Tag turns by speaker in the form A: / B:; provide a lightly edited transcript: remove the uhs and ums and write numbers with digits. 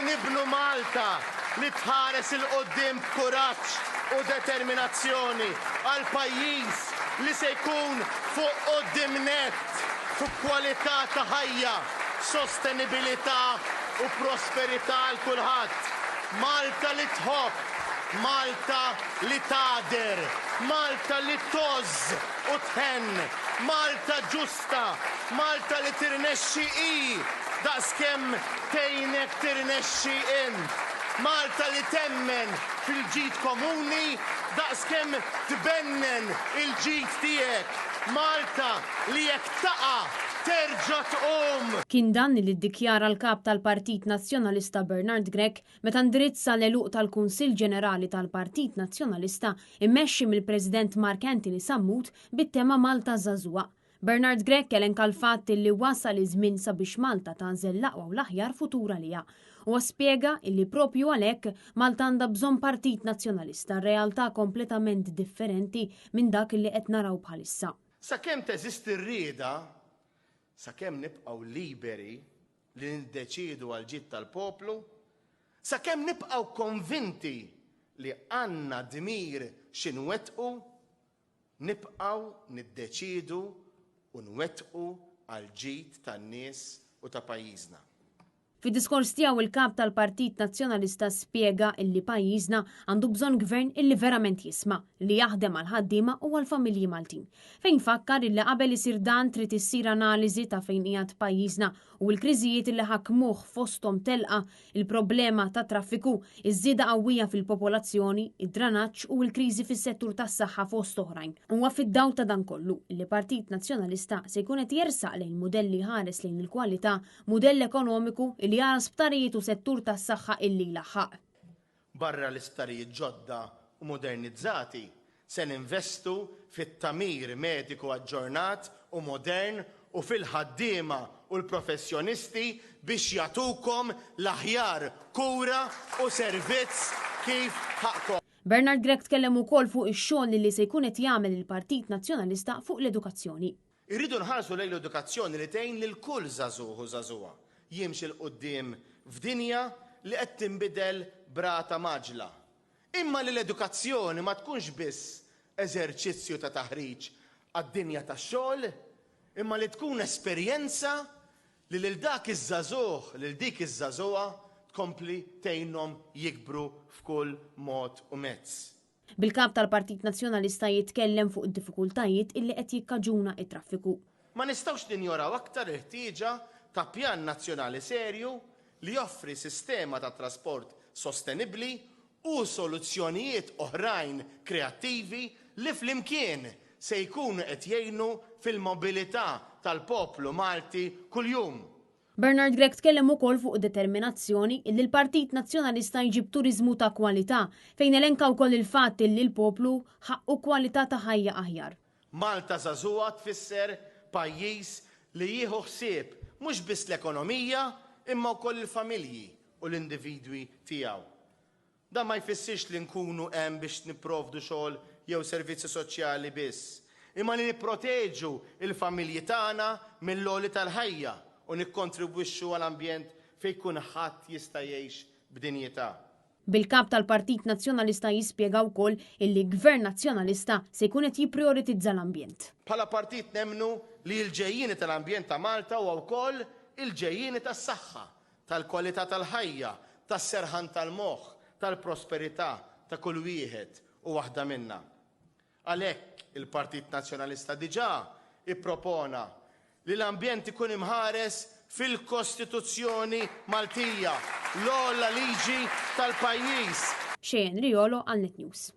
A: nibnu Malta li tħares il-qoddim b'kuraġġ u determinazzjoni għal pajjiż li se jkun fuq qoddim nett fuq kwalità ta' ħajja, sostenibilità u prosperità għal kulħadd. Malta li tħobb, Malta li tader, Malta li toż u tħenn, Malta ġusta, Malta li tirnexxi daqskemm tgħinek tirnexxi int. Malta li temmen fil-ġid komuni daqskemm tbennen il-ġid tiegħek. Malta li jekk taqa' terġa' tqum.
B: Kien dan li ddikjara l-kap tal-Partit Nazzjonalista Bernard Grech meta ndirizza l-eluq tal-Kunsill Ġenerali tal-Partit Nazzjonalista immexxi mill-President Mark Antony Sammut bit-tema Malta żagħżugħa. Bernard Grech elenka l-fatt li wasal iż-żmien sabiex Malta tagħżel l-aqwa u l-aħjar futura liha. U spjega li propju għalhekk Malta għandha bżonn Partit Nazzjonalista, realtà kompletament differenti minn dak li qed naraw bħalissa.
A: Sakemm teżisti r-rieda, sakemm nibqgħu liberi li niddeċiedu għal ġid tal-poplu, sakemm nibqgħu konvinti li għandna dmir x'inwettqu, nibqgħu niddeċiedu u nwettqu għal ġid tan-nies u ta' pajjiżna.
B: Fid-diskors tiegħu il-kap tal-Partit Nazzjonalista spjega illi pajjiżna għandu bżonn gvern illi verament jisma' li jaħdem għal ħaddiema u għal familji Maltin. Fejn fakkar illi qabel isir dan trid issir analiżi ta' fejn qiegħed pajjiżna u l-kriżijiet illi ħakmuh fosthom telqa il-problema ta' traffiku, iż-żieda qawwija fil-popolazzjoni, id-dranaġġ u l-kriżi fis-settur tas-saħħa fost oħrajn. Huwa fid-dawl ta' dan kollu li Partit Nazzjonalista se jkun qed jersaq lejn mudelli ħares lejn il-kwalità, mudell ekonomiku li jara sptarijiet u settur tas-saħħa illi laħħaq.
A: Barra l-isptarijiet ġodda u modernizzati se ninvestu fit-tamir mediku aġġornat u modern u fil-ħaddiema u l-professjonisti biex jagħtukom l-aħjar kura u servizz kif ħaqkom.
B: Bernard Grech tkellem ukoll fuq ix-xogħol li se jkun qed jagħmel il-Partit Nazzjonalista fuq l-edukazzjoni.
A: Irridu nħarsu lejn l-edukazzjoni li tgħin lil kull żagħżugħ u żagħżugħa jimxi l-qudiem f'dinja li qed tinbidel brata maġla. Imma li l-edukazzjoni ma tkunx biss eżerċizzju ta' taħriġ għad-dinja tax-xogħol, imma li tkun esperjenza li lil dak iż-żagħżugħ, lil dik iż-żagħżugħa tkompli tgħinhom jikbru f'kull mod u mezz.
B: Bil-kap tal-Partit Nazzjonalista jitkellem fuq id-diffikultajiet illi qed jikkaġuna t-traffiku.
A: Ma nistgħux ninjoraw aktar il-ħtieġa ta' pjan nazzjonali serju li joffri sistema ta' trasport sostenibbli u soluzzjonijiet oħrajn kreattivi li flimkien se jkunu qed jgħinu fil-mobilità tal-poplu Malti kuljum.
B: Bernard Grech tkellem ukoll fuq determinazzjoni li l-Partit Nazzjonalista jġib turiżmu ta' kwalità fejn elenka wkoll il-fatt li l-poplu ħaqqu kwalità ta' ħajja aħjar.
A: Malta żagħżugħa tfisser pajjiż li jieħu ħsieb mhux biss l-ekonomija imma wkoll il-familji u l-individwi tiegħu. Dan ma jfissirx li nkunu hemm biex nipprovdu xogħol jew servizzi soċjali biss, imma li nipproteġu il-familji tagħna mill-logħli tal-ħajja u nikkontribwixxu għall-ambjent fejn kulħadd jista' jgħix b'dinjità.
B: Bil-kap tal-Partit Nazzjonalista jispjega wkoll illi Gvern Nazzjonalista se jkun qed jipprioritizza l-ambjent.
A: Bħala partit nemmnu li l-ġejjieni tal-ambjent ta' Malta huwa wkoll il-ġejjieni tas-saħħa, tal-kwalità tal-ħajja, tas-serħan tal-moħħ, tal-prosperità ta' kull wieħed u waħda minnha. Għalhekk il-Partit Nazzjonalista diġà ippropona li l-ambjent ikun imħares fil-Kostituzzjoni Maltija, l-ogħla liġi tal-pajjiż.
B: Xejn Riolo għal Net News.